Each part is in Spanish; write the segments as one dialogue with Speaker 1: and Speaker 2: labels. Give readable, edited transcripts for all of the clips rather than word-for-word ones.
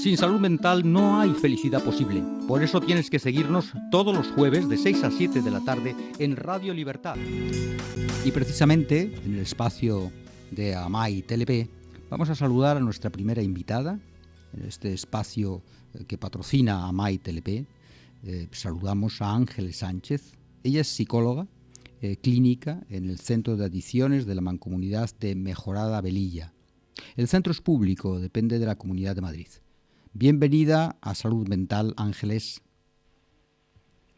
Speaker 1: Sin salud mental no hay felicidad posible. Por eso tienes que seguirnos todos los jueves de 6 a 7 de la tarde en Radio Libertad. Y precisamente en el espacio de Amai TLP vamos a saludar a nuestra primera invitada en este espacio que patrocina Amai TLP. Saludamos a Ángeles Sánchez. Ella es psicóloga clínica en el Centro de Adicciones de la Mancomunidad de Mejorada Velilla. El centro es público, depende de la Comunidad de Madrid. Bienvenida a Salud Mental, Ángeles.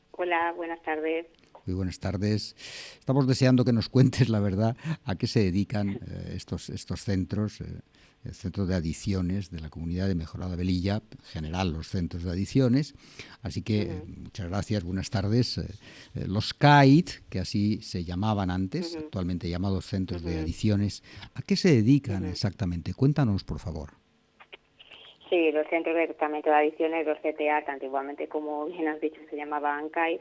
Speaker 2: Hola, buenas tardes.
Speaker 1: Muy buenas tardes. Estamos deseando que nos cuentes la verdad a qué se dedican estos centros, el Centro de Adicciones de la Comunidad de Mejorada Velilla, en general los centros de adicciones. Así que muchas gracias, buenas tardes. Los CAID, que así se llamaban antes, actualmente llamados centros de adicciones, ¿a qué se dedican exactamente? Cuéntanos, por favor.
Speaker 2: Sí, los centros de tratamiento de adicciones, los CTA, que antiguamente, como bien has dicho, se llamaban CAID,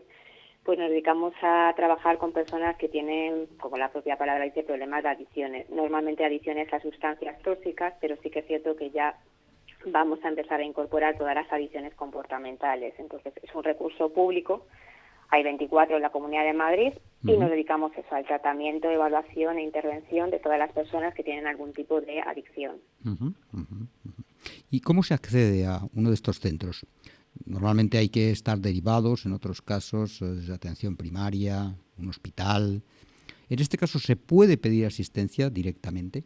Speaker 2: pues nos dedicamos a trabajar con personas que tienen, como la propia palabra dice, problemas de adicciones. Normalmente adicciones a sustancias tóxicas, pero sí que es cierto que ya vamos a empezar a incorporar todas las adicciones comportamentales. Entonces, es un recurso público, hay 24 en la Comunidad de Madrid, y nos dedicamos eso, al tratamiento, evaluación e intervención de todas las personas que tienen algún tipo de adicción.
Speaker 1: ¿Y cómo se accede a uno de estos centros? Normalmente hay que estar derivados, en otros casos desde atención primaria, un hospital. En este caso, ¿se puede pedir asistencia directamente?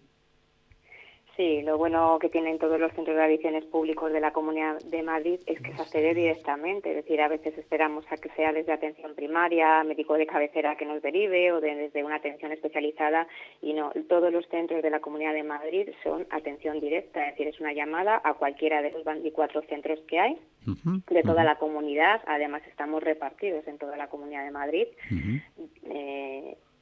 Speaker 2: Sí, lo bueno que tienen todos los centros de adicciones públicos de la Comunidad de Madrid es que se accede directamente, es decir, a veces esperamos a que sea desde atención primaria, médico de cabecera que nos derive o desde una atención especializada, y no, todos los centros de la Comunidad de Madrid son atención directa, es decir, es una llamada a cualquiera de los 24 centros que hay de toda la comunidad. Además estamos repartidos en toda la Comunidad de Madrid.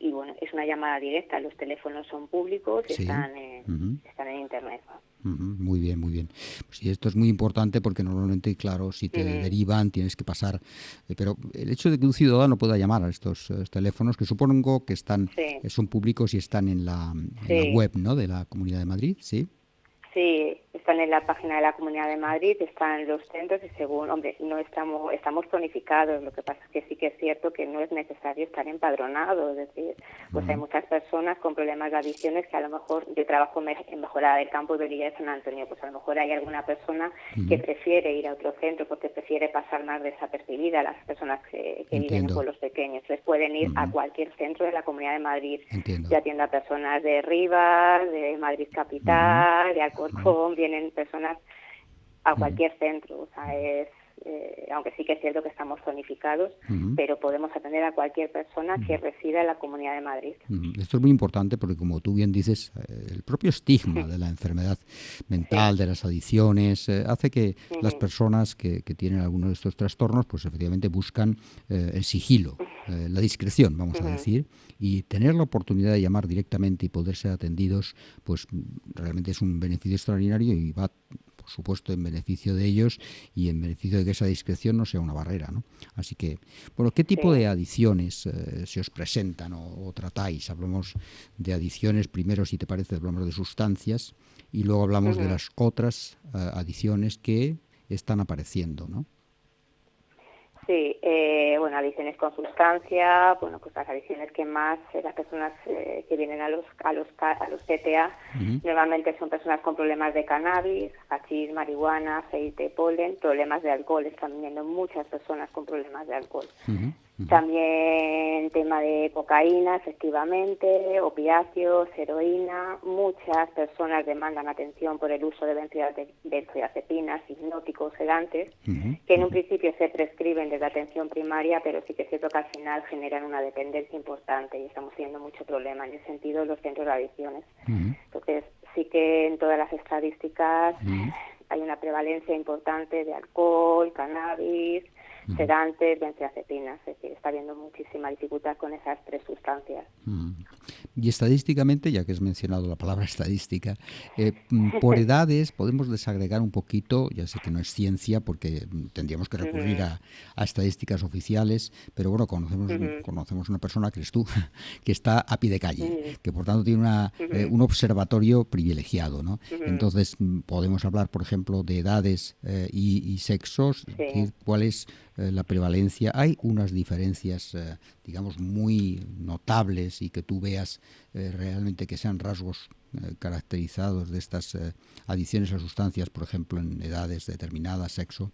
Speaker 2: Y bueno, es una llamada directa, los teléfonos son públicos, sí. están en internet.
Speaker 1: Muy bien, muy bien. Pues sí, esto es muy importante porque normalmente, claro, si te derivan tienes que pasar. Pero el hecho de que un ciudadano pueda llamar a estos teléfonos, que supongo que están son públicos y están en la web, ¿no?, de la Comunidad de Madrid, ¿sí?
Speaker 2: Sí, están en la página de la Comunidad de Madrid, están los centros y según, no estamos tonificados, lo que pasa es que sí que es cierto que no es necesario estar empadronado, es decir, pues hay muchas personas con problemas de adicciones que a lo mejor, yo trabajo en Mejorada del Campo de Velilla de San Antonio, pues a lo mejor hay alguna persona que prefiere ir a otro centro porque prefiere pasar más desapercibida, a las personas que viven con los pequeños, entonces pueden ir a cualquier centro de la Comunidad de Madrid. Yo atiendo a personas de Rivas, de Madrid Capital, de Alcorcón, vienen personas a cualquier centro, o sea, aunque sí que es cierto que estamos zonificados, pero podemos atender a cualquier persona que resida en la Comunidad de Madrid.
Speaker 1: Esto es muy importante porque, como tú bien dices, el propio estigma de la enfermedad mental, de las adicciones, hace que las personas que tienen alguno de estos trastornos, pues efectivamente buscan el sigilo, la discreción, vamos a decir, y tener la oportunidad de llamar directamente y poder ser atendidos, pues realmente es un beneficio extraordinario y va, por supuesto, en beneficio de ellos y en beneficio de que esa discreción no sea una barrera, ¿no? Así que, bueno, ¿qué tipo de adicciones se os presentan o tratáis? Hablamos de adicciones, primero, si te parece, hablamos de sustancias y luego hablamos de las otras adicciones que están apareciendo, ¿no?
Speaker 2: Sí, bueno, adicciones con sustancia, bueno, pues las adicciones que más las personas que vienen a los CTA normalmente son personas con problemas de cannabis, hachís, marihuana, aceite, polen, problemas de alcohol, están viendo muchas personas con problemas de alcohol. También tema de cocaína, efectivamente, opiáceos, heroína. Muchas personas demandan atención por el uso de benzodiazepinas, hipnóticos, sedantes, que en un principio se prescriben desde atención primaria, pero sí que es cierto que al final generan una dependencia importante y estamos teniendo mucho problema en ese sentido en los centros de adicciones. Entonces, sí que en todas las estadísticas hay una prevalencia importante de alcohol, cannabis, sedantes, benzodiazepinas, es decir, está habiendo muchísima dificultad con esas tres sustancias.
Speaker 1: Y estadísticamente, ya que has mencionado la palabra estadística, por edades podemos desagregar un poquito, ya sé que no es ciencia porque tendríamos que recurrir a estadísticas oficiales, pero bueno, conocemos una persona, que eres tú, que está a pie de calle, que por tanto tiene un observatorio privilegiado, ¿no? Entonces, podemos hablar, por ejemplo, de edades y sexos, es decir, cuál es la prevalencia. Hay unas diferencias, digamos, muy notables y que tú veas realmente que sean rasgos caracterizados de estas adicciones a sustancias, por ejemplo, en edades determinadas, sexo.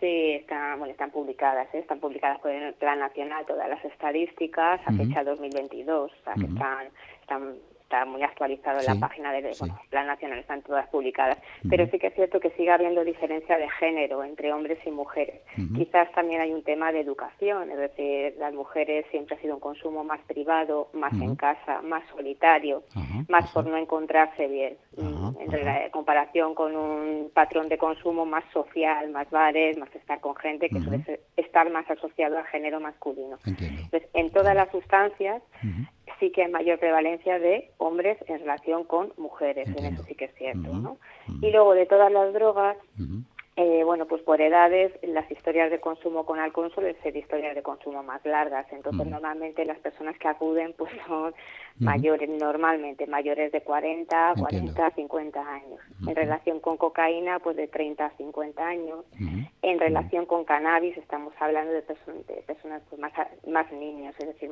Speaker 2: Sí, están publicadas, están publicadas por el Plan Nacional todas las estadísticas a fecha 2022, o sea que está muy actualizado en la página del Plan Nacional, están todas publicadas, pero sí que es cierto que sigue habiendo diferencia de género entre hombres y mujeres. Quizás también hay un tema de educación, es decir, las mujeres siempre ha sido un consumo más privado, más en casa, más solitario, más por no encontrarse bien, en comparación con un patrón de consumo más social, más bares, más estar con gente que suele estar más asociado al género masculino. Entonces, en todas las sustancias sí que hay mayor prevalencia de hombres en relación con mujeres, en eso sí que es cierto, ¿no? Y luego de todas las drogas, bueno, pues por edades, las historias de consumo con alcohol suelen ser historias de consumo más largas, entonces normalmente las personas que acuden pues son mayores, normalmente mayores de 40, 50 años. En relación con cocaína, pues de 30 a 50 años. En relación con cannabis, estamos hablando de personas pues más niños, es decir,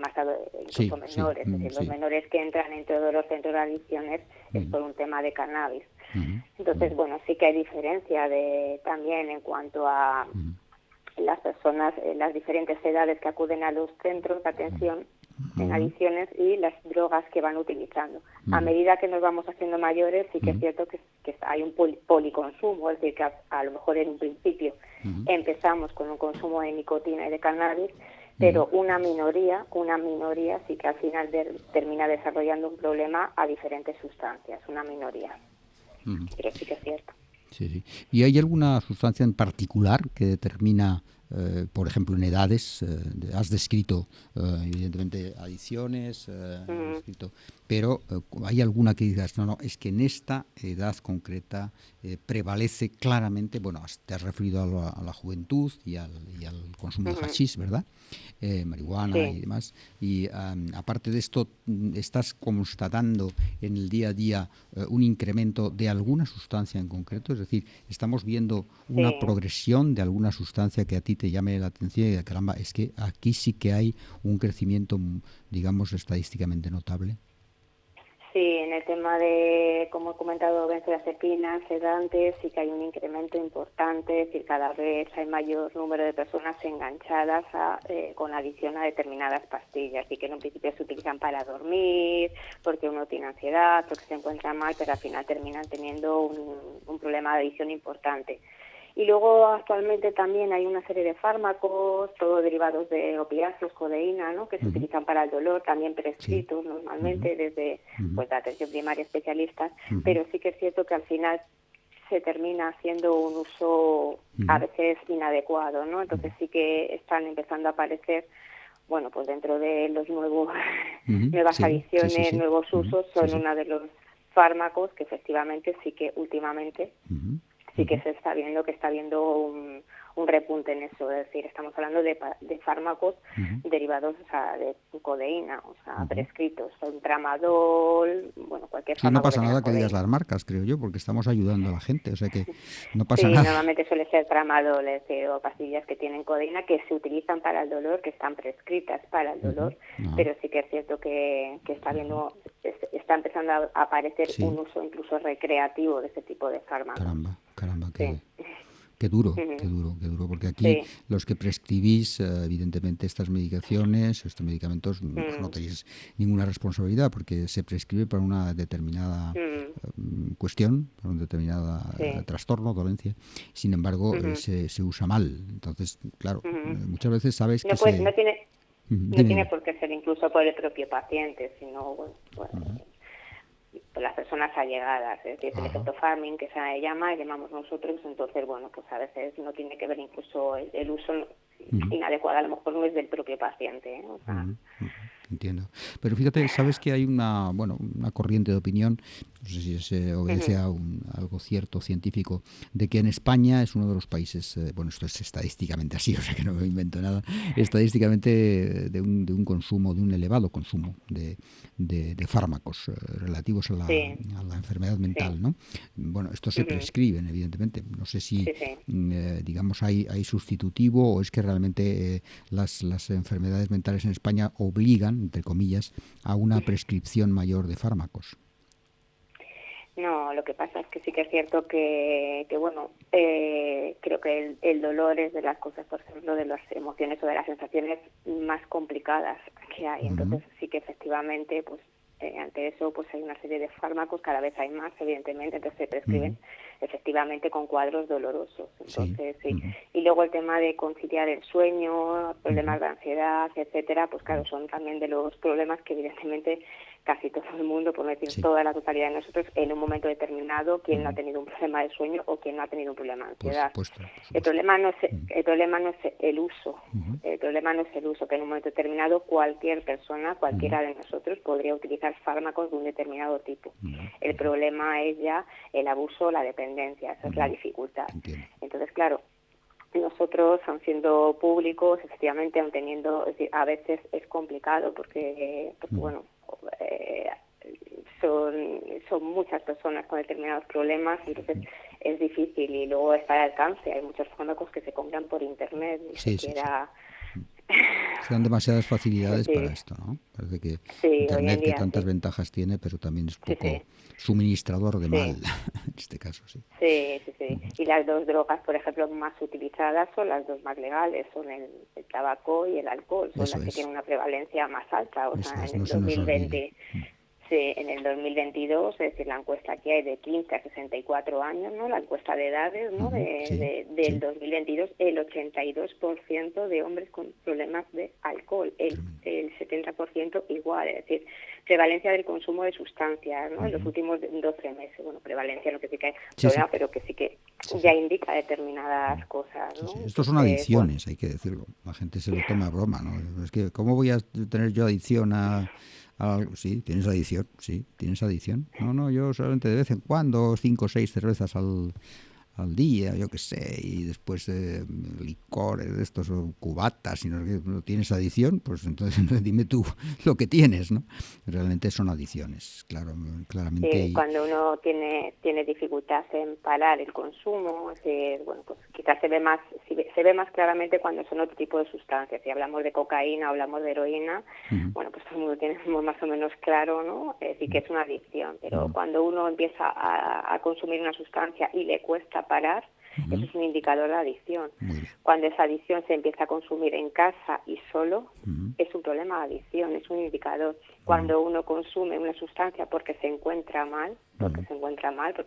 Speaker 2: incluso menores. Es decir, los menores que entran en todos los centros de adicciones es por un tema de cannabis. Entonces, bueno, sí que hay diferencia también en cuanto a las personas, las diferentes edades que acuden a los centros de atención en adicciones y las drogas que van utilizando. A medida que nos vamos haciendo mayores, sí que es cierto que hay un policonsumo, es decir, que a lo mejor en un principio empezamos con un consumo de nicotina y de cannabis, pero una minoría sí que al final termina desarrollando un problema a diferentes sustancias, una minoría. Pero sí que es cierto.
Speaker 1: Sí. ¿Y hay alguna sustancia en particular que determina, por ejemplo, en edades? Has descrito, evidentemente, adicciones, pero ¿hay alguna que digas, no, es que en esta edad concreta prevalece claramente, bueno, te has referido a la juventud y al consumo de hachís, ¿verdad? Marihuana y demás. Y aparte de esto, ¿estás constatando en el día a día un incremento de alguna sustancia en concreto? Es decir, ¿estamos viendo una progresión de alguna sustancia que a ti te llame la atención y de caramba, es que aquí sí que hay un crecimiento, digamos, estadísticamente notable?
Speaker 2: Sí, en el tema de, como he comentado, benzodiazepinas, sedantes, sí que hay un incremento importante, es decir, cada vez hay mayor número de personas enganchadas con adicción a determinadas pastillas y que en un principio se utilizan para dormir, porque uno tiene ansiedad, porque se encuentra mal, pero al final terminan teniendo un problema de adicción importante. Y luego actualmente también hay una serie de fármacos, todos derivados de opiáceos, codeína, ¿no? Que se utilizan para el dolor, también prescritos normalmente desde pues la atención primaria especialistas, pero sí que es cierto que al final se termina haciendo un uso a veces inadecuado, ¿no? Entonces sí que están empezando a aparecer, bueno, pues dentro de los nuevas adicciones, nuevos usos, son uno de los fármacos que efectivamente sí que últimamente sí que se está viendo que está habiendo un repunte en eso, es decir, estamos hablando de fármacos derivados, o sea, de codeína, o sea, prescritos, un tramadol, bueno, cualquier fármaco.
Speaker 1: No pasa nada que digas las marcas, creo yo, porque estamos ayudando a la gente, o sea que no pasa nada.
Speaker 2: Sí, normalmente suele ser tramadol, o pastillas que tienen codeína que se utilizan para el dolor, que están prescritas para el dolor, pero sí que es cierto que está empezando a aparecer un uso incluso recreativo de ese tipo de fármacos.
Speaker 1: Caramba, qué duro, porque aquí los que prescribís, evidentemente, estas medicaciones, estos medicamentos, no tenéis ninguna responsabilidad porque se prescribe para una determinada cuestión, para un determinado trastorno, dolencia. Sin embargo, se usa mal. Entonces, claro, muchas veces sabes que
Speaker 2: no tiene por qué ser incluso por el propio paciente, sino por las personas allegadas, es decir, el efecto farming que se llama y llamamos nosotros, entonces bueno, pues a veces no tiene que ver incluso el uso inadecuado, a lo mejor no es del propio paciente, ¿eh? O sea,
Speaker 1: entiendo. Pero fíjate, sabes que hay una corriente de opinión, no sé si se obedece a algo cierto científico, de que en España es uno de los países, esto es estadísticamente así, o sea que no me invento nada, estadísticamente de un consumo, de un elevado consumo de fármacos relativos a la enfermedad mental, ¿no? Bueno, estos se prescriben, evidentemente. No sé si, digamos, hay sustitutivo o es que realmente las enfermedades mentales en España obligan, entre comillas, a una prescripción mayor de fármacos.
Speaker 2: No, lo que pasa es que sí que es cierto que creo que el dolor es de las cosas, por ejemplo, de las emociones o de las sensaciones más complicadas que hay. Entonces sí que efectivamente, pues ante eso pues hay una serie de fármacos, cada vez hay más, evidentemente, entonces se prescriben efectivamente con cuadros dolorosos. Entonces sí. Y luego el tema de conciliar el sueño, problemas de ansiedad, etcétera, pues claro, son también de los problemas que evidentemente casi todo el mundo, por no decir toda la totalidad de nosotros, en un momento determinado, quien no ha tenido un problema de sueño o quien no ha tenido un problema de ansiedad. Por supuesto. El problema no es el uso. El problema no es el uso, que en un momento determinado cualquier persona, cualquiera de nosotros, podría utilizar fármacos de un determinado tipo. El problema es ya el abuso, la dependencia, esa es la dificultad. Entonces, claro, nosotros, aun siendo públicos, efectivamente, aun teniendo, es decir, a veces es complicado porque bueno, son muchas personas con determinados problemas, entonces es difícil, y luego está al alcance. Hay muchos fármacos que se compran por internet, ni siquiera.
Speaker 1: Se dan demasiadas facilidades para esto, ¿no? Parece que Internet, que tantas ventajas tiene, pero también es poco suministrador de mal, en este caso, Sí.
Speaker 2: Y las dos drogas, por ejemplo, más utilizadas son las dos más legales, son el tabaco y el alcohol, son las que tienen una prevalencia más alta. O sea, en el 2020... en el 2022, es decir, la encuesta que hay de 15 a 64 años, ¿no? La encuesta de edades, ¿no? Del 2022, el 82% de hombres con problemas de alcohol, el 70% igual, es decir, prevalencia del consumo de sustancias, ¿no? En los últimos 12 meses, bueno, prevalencia no que sí que hay problema, pero que sí que ya indica determinadas cosas, ¿no?
Speaker 1: Estos son adicciones, hay que decirlo. La gente se lo toma a broma, ¿no? Es que, ¿cómo voy a tener yo adicción a algo? Sí, tienes adicción. No, yo solamente de vez en cuando 5 o 6 cervezas al día, yo qué sé, y después licores de estos o cubatas, si no tienes adicción, pues entonces dime tú lo que tienes, ¿no? Realmente son adicciones, claramente.
Speaker 2: Sí, cuando uno tiene dificultad en parar el consumo, es decir, bueno, pues quizás se ve más claramente cuando son otro tipo de sustancias. Si hablamos de cocaína o hablamos de heroína, bueno, pues todo el mundo tiene más o menos claro, ¿no? Es decir, que es una adicción, pero cuando uno empieza a consumir una sustancia y le cuesta parar, eso es un indicador de adicción. Cuando esa adicción se empieza a consumir en casa y solo, es un problema de adicción, es un indicador. Cuando uno consume una sustancia porque se encuentra mal, porque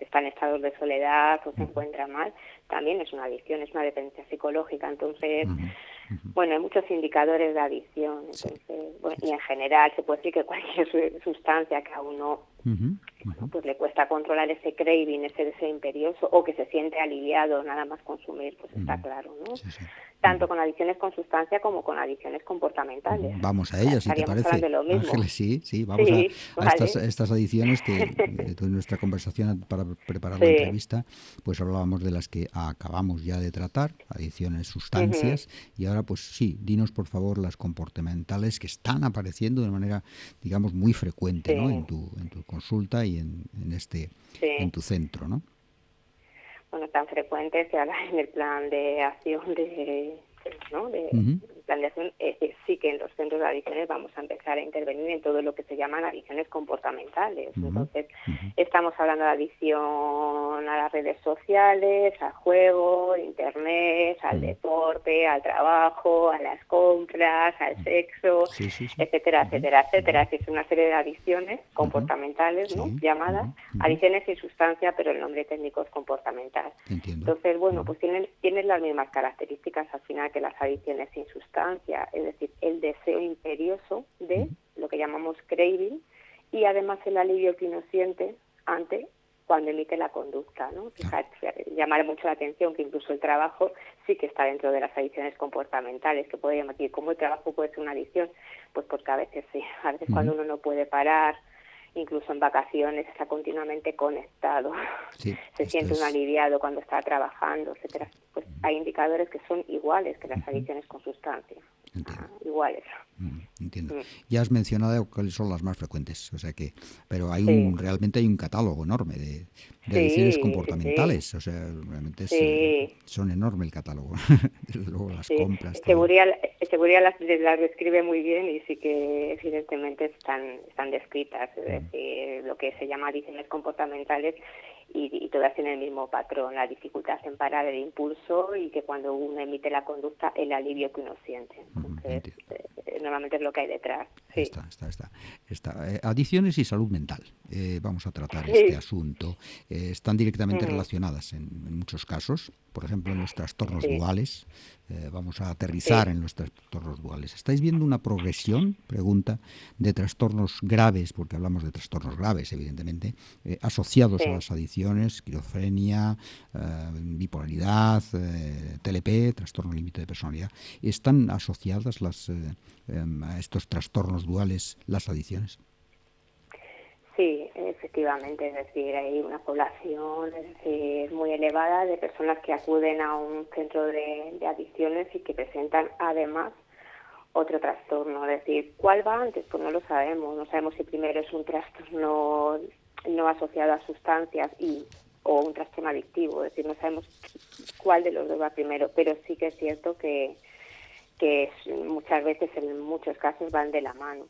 Speaker 2: está en estados de soledad o se encuentra mal, también es una adicción, es una dependencia psicológica. Entonces, bueno, hay muchos indicadores de adicción. Entonces, y en general se puede decir que cualquier sustancia que a uno pues le cuesta controlar ese craving, ese deseo imperioso, o que se siente aliviado nada más consumir, pues está claro, ¿no? Tanto con adicciones con sustancia como con adicciones comportamentales.
Speaker 1: Vamos a ellas, si te parece,
Speaker 2: de lo mismo.
Speaker 1: Ángeles, vamos a estas adicciones que en nuestra conversación para preparar la entrevista, pues hablábamos de las que acabamos ya de tratar, adicciones, sustancias, y ahora pues dinos por favor las comportamentales que están apareciendo de manera, digamos, muy frecuente, ¿no? En tu consulta y en tu centro, ¿no?
Speaker 2: Bueno, tan frecuente que ahora en el plan de acción plan de acción, sí que en los centros de adicciones vamos a empezar a intervenir en todo lo que se llaman adicciones comportamentales. Entonces, estamos hablando de adicción a las redes sociales, al juego, internet, al deporte, al trabajo, a las compras, al sexo, etcétera. Es una serie de adicciones comportamentales, ¿no? Llamadas adicciones sin sustancia, pero el nombre técnico es comportamental. Entonces, bueno, pues tienen las mismas características al final que las adicciones sin sustancia, es decir, el deseo imperioso de lo que llamamos craving, y además el alivio que uno siente ante cuando emite la conducta, ¿no? Fíjate, llamar mucho la atención que incluso el trabajo sí que está dentro de las adicciones comportamentales, que podríamos decir, ¿cómo el trabajo puede ser una adicción? Pues porque a veces sí, a veces cuando uno no puede parar, incluso en vacaciones, está continuamente conectado, se siente un aliviado cuando está trabajando, etcétera. Pues hay indicadores que son iguales que las adicciones con sustancias, iguales.
Speaker 1: Entiendo. Ya has mencionado cuáles son las más frecuentes, o sea que, pero hay realmente hay un catálogo enorme de adicciones comportamentales, o sea, realmente son enorme el catálogo. Desde luego las compras.
Speaker 2: Seguridad las describe muy bien y sí que evidentemente están descritas, es decir, lo que se llama adicciones comportamentales y todas tienen el mismo patrón, la dificultad en parar el impulso y que cuando uno emite la conducta, el alivio que uno siente. Entonces, normalmente es lo que hay detrás. Sí.
Speaker 1: Está. Adicciones y salud mental. Vamos a tratar este asunto. Están directamente relacionadas en muchos casos. Por ejemplo, en los trastornos duales. Vamos a aterrizar en los trastornos duales. ¿Estáis viendo una progresión, pregunta, de trastornos graves, porque hablamos de trastornos graves, evidentemente, asociados a las adicciones, esquizofrenia, bipolaridad, TLP, trastorno límite de personalidad? ¿Están asociadas a estos trastornos duales las adicciones?
Speaker 2: Sí, efectivamente, es decir, hay una población muy elevada de personas que acuden a un centro de adicciones y que presentan además otro trastorno. Es decir, ¿cuál va antes? Pues no lo sabemos. No sabemos si primero es un trastorno no asociado a sustancias o un trastorno adictivo. Es decir, no sabemos cuál de los dos va primero, pero sí que es cierto que muchas veces, en muchos casos, van de la mano.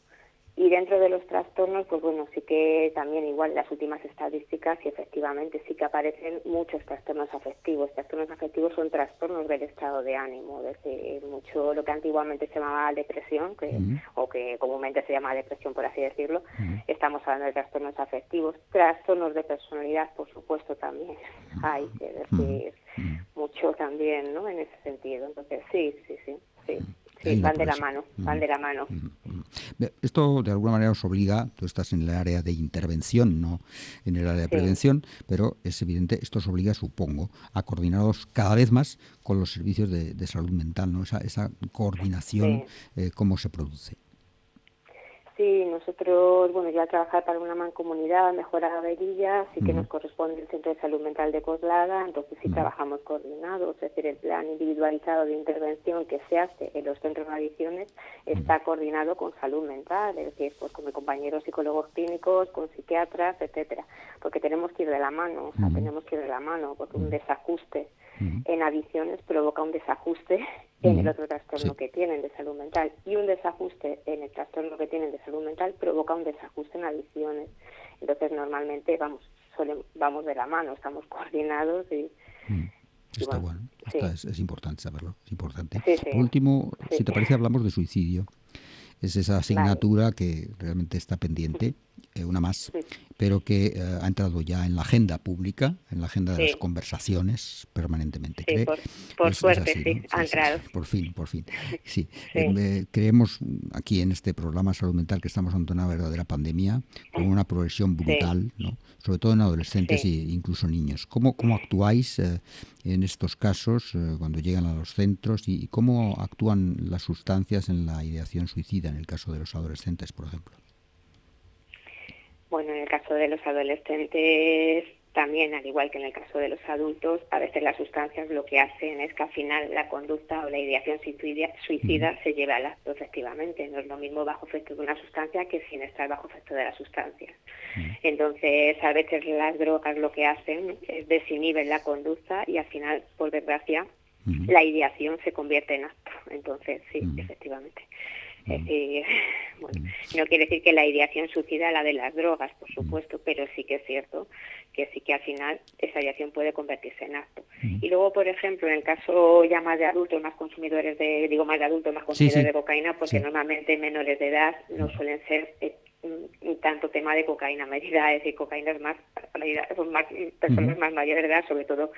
Speaker 2: Y dentro de los trastornos, pues bueno, sí que también igual las últimas estadísticas y efectivamente sí que aparecen muchos trastornos afectivos. Trastornos afectivos son trastornos del estado de ánimo, es decir, mucho lo que antiguamente se llamaba depresión, o que comúnmente se llama depresión, por así decirlo. Estamos hablando de trastornos afectivos. Trastornos de personalidad, por supuesto, también hay, es decir, mucho también, ¿no?, en ese sentido. Entonces, sí, van de la mano.
Speaker 1: Esto de alguna manera os obliga, tú estás en el área de intervención, no en el área de prevención, pero es evidente, esto os obliga, supongo, a coordinaros cada vez más con los servicios de salud mental, ¿no? Esa coordinación, ¿cómo se produce?
Speaker 2: Sí, nosotros, bueno, ya trabajar para una mancomunidad, Mejora Averillas, sí que nos corresponde el Centro de Salud Mental de Coslada, entonces sí trabajamos coordinados, es decir, el plan individualizado de intervención que se hace en los centros de adicciones está coordinado con salud mental, es decir, pues con mis compañeros psicólogos clínicos, con psiquiatras, etcétera, porque tenemos que ir de la mano, porque un desajuste en adicciones provoca un desajuste en el otro trastorno que tienen de salud mental, y un desajuste en el trastorno que tienen de salud mental provoca un desajuste en adicciones. Entonces normalmente vamos de la mano, estamos coordinados y
Speaker 1: está bueno. Es importante saberlo, es importante. Por último, si te parece, hablamos de suicidio. Es esa asignatura que realmente está pendiente, una más, pero que ha entrado ya en la agenda pública, en la agenda de las conversaciones permanentemente.
Speaker 2: Sí, por suerte,
Speaker 1: así,
Speaker 2: sí,
Speaker 1: ¿no?
Speaker 2: ha entrado.
Speaker 1: Por fin. Sí. Creemos aquí en este programa Salud Mental que estamos ante una verdadera pandemia, con una progresión brutal, ¿no? Sobre todo en adolescentes e incluso niños. ¿Cómo actuáis en estos casos cuando llegan a los centros y cómo actúan las sustancias en la ideación suicida en el caso de los adolescentes, por ejemplo?
Speaker 2: Bueno, en el caso de los adolescentes también, al igual que en el caso de los adultos, a veces las sustancias lo que hacen es que al final la conducta o la ideación suicida se lleva al acto, efectivamente. No es lo mismo bajo efecto de una sustancia que sin estar bajo efecto de la sustancia. Entonces, a veces las drogas lo que hacen es desinhiben la conducta y al final, por desgracia, la ideación se convierte en acto. Entonces, sí, efectivamente. Es decir, bueno, no quiere decir que la ideación suicida la de las drogas, por supuesto, pero sí que es cierto que sí que al final esa ideación puede convertirse en acto. Y luego, por ejemplo, en el caso ya más de adultos, más consumidores de cocaína, porque normalmente menores de edad no suelen ser tanto tema de cocaína medida, es decir, cocaína es más, son más personas más mayores de edad, sobre todo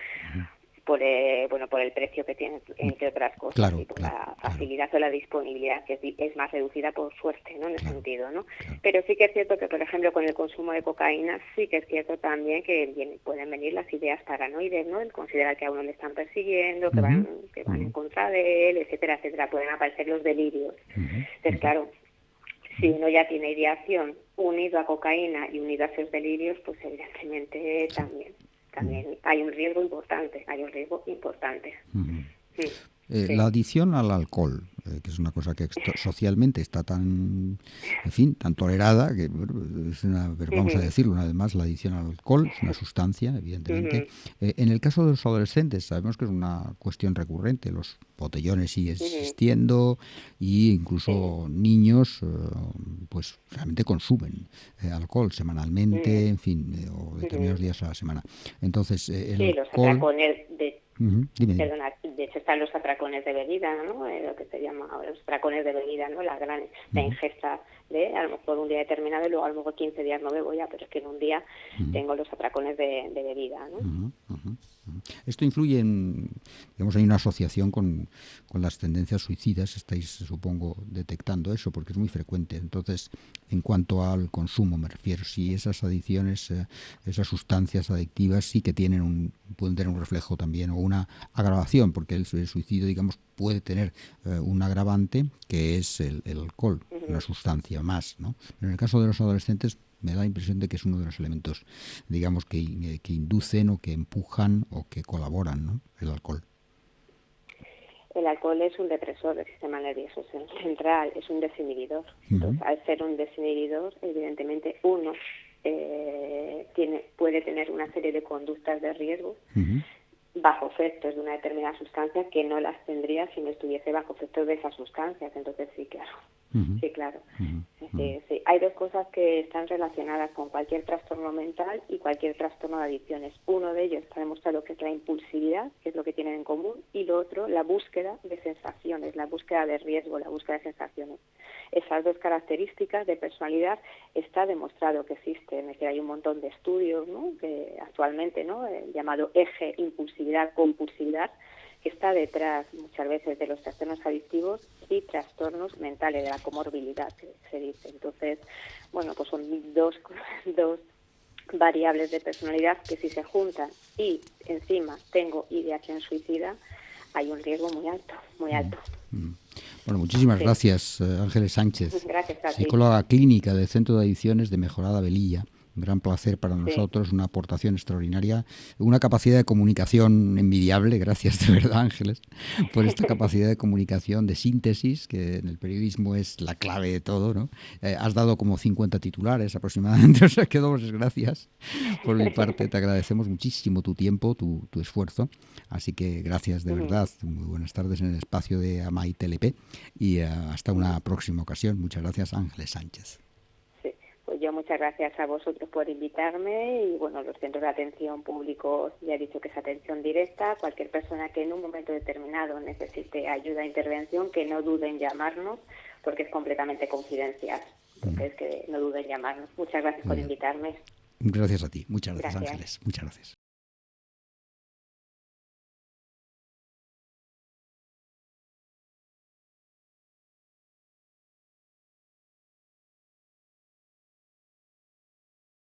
Speaker 2: por el precio que tiene, entre otras cosas,
Speaker 1: claro,
Speaker 2: y por la facilidad o la disponibilidad, que es más reducida por suerte, ¿no? En ese sentido, ¿no?
Speaker 1: Claro.
Speaker 2: Pero sí que es cierto que, por ejemplo, con el consumo de cocaína, sí que es cierto también que pueden venir las ideas paranoides, ¿no? El considerar que a uno le están persiguiendo, que van en contra de él, etcétera, etcétera. Pueden aparecer los delirios. Entonces, claro, si uno ya tiene ideación unido a cocaína y unido a esos delirios, pues evidentemente también hay un riesgo importante, Sí.
Speaker 1: La adicción al alcohol, que es una cosa que socialmente está tan tolerada, que pero vamos a decirlo una vez más, la adicción al alcohol es una sustancia, evidentemente. En el caso de los adolescentes sabemos que es una cuestión recurrente, los botellones siguen existiendo y incluso niños pues realmente consumen alcohol semanalmente, en fin, o determinados días a la semana. Entonces, el
Speaker 2: los
Speaker 1: alcohol...
Speaker 2: atracones
Speaker 1: Dime.
Speaker 2: Perdona, de hecho están los atracones de bebida, ¿no? Lo que se llama los atracones de bebida, ¿no? La ingesta de, a lo mejor un día determinado y luego a lo mejor 15 días no bebo ya, pero es que en un día tengo los atracones de bebida, ¿no?
Speaker 1: Esto influye digamos, hay una asociación con las tendencias suicidas, estáis, supongo, detectando eso, porque es muy frecuente. Entonces, en cuanto al consumo, me refiero, si esas adicciones, esas sustancias adictivas sí que pueden tener un reflejo también, o una agravación, porque el suicidio, digamos, puede tener un agravante, que es el alcohol, una sustancia más, ¿no? Pero en el caso de los adolescentes, me da la impresión de que es uno de los elementos, digamos, que inducen o que empujan o que colaboran, ¿no? El alcohol.
Speaker 2: El alcohol es un depresor del sistema nervioso central, es un desinhibidor. Entonces, al ser un desinhibidor, evidentemente uno puede tener una serie de conductas de riesgo bajo efectos de una determinada sustancia que no las tendría si no estuviese bajo efectos de esas sustancias. Entonces, sí, claro. Sí, claro. Sí. Hay dos cosas que están relacionadas con cualquier trastorno mental y cualquier trastorno de adicciones. Uno de ellos está demostrado que es la impulsividad, que es lo que tienen en común, y lo otro, la búsqueda de sensaciones, la búsqueda de riesgo, la búsqueda de sensaciones. Esas dos características de personalidad está demostrado que existen, es que hay un montón de estudios, ¿no? Que actualmente, ¿no? El llamado eje impulsividad-compulsividad, que está detrás muchas veces de los trastornos adictivos y trastornos mentales, de la comorbilidad, que se dice. Entonces, bueno, pues son dos variables de personalidad que si se juntan y encima tengo ideación suicida, hay un riesgo muy alto, muy alto.
Speaker 1: Bueno, muchísimas gracias, Ángeles Sánchez,
Speaker 2: gracias a ti.
Speaker 1: Psicóloga clínica del Centro de Adicciones de Mejorada Velilla. Un gran placer para nosotros, una aportación extraordinaria, una capacidad de comunicación envidiable. Gracias de verdad, Ángeles, por esta capacidad de comunicación, de síntesis, que en el periodismo es la clave de todo, ¿no? Has dado como 50 titulares aproximadamente, o sea que dobles gracias. Por mi parte, te agradecemos muchísimo tu tiempo, tu esfuerzo. Así que gracias de verdad. Muy buenas tardes en el espacio de Amai TLP y hasta una próxima ocasión. Muchas gracias, Ángeles Sánchez.
Speaker 2: Pues yo muchas gracias a vosotros por invitarme y bueno, los centros de atención públicos ya he dicho que es atención directa. Cualquier persona que en un momento determinado necesite ayuda e intervención, que no duden en llamarnos porque es completamente confidencial. Entonces que no duden en llamarnos. Muchas gracias por invitarme.
Speaker 1: Gracias a ti. Muchas gracias, Ángeles. Muchas gracias.